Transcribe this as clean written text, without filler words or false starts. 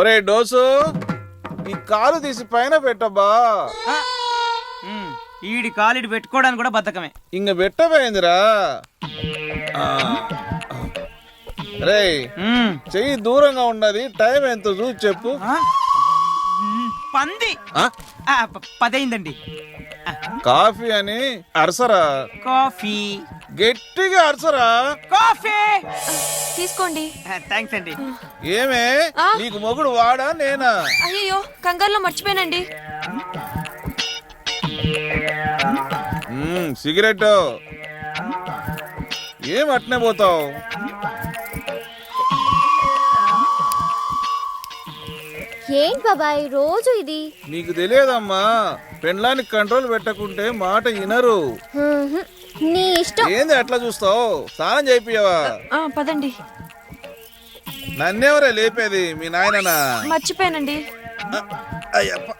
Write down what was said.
ఒరే డోసు, ఈ కాలు తీసి పైన పెట్టబ్బా. ఈడి కాలిడి పెట్టుకోవడానికి కూడా బద్ధకమే. ఇంక పెట్టబోయిందిరా. రే చెయ్యి దూరంగా ఉన్నది. టైం ఎంత చూసి చెప్పు. పంది 10 అయిందండి. కాఫీ అని అరసరా. కాఫీ గట్టిగా అరసరా. కాఫీ తీసుకోండి. థ్యాంక్స్ అండి. ఏమే నీకు మొగుడు వాడా నేనా? అయ్యో కంగారులో మర్చిపోయానండి. సిగరెట్ ఏం అట్నే పోతావు? ఏంటి బాబాయ్ రోజు ఇది? నీకు తెలియదమ్మా, పెండ్లానికి కంట్రోల్ పెట్టకుంటే మాట వినరు. నీ ఇష్టం. ఏంది అట్లా చూస్తావు? స్నానం చేయిపోయావా? పదండి. నన్నెవరే లేపేది? మీ నాయననా? మర్చిపోయానండి. అయ్యప్ప.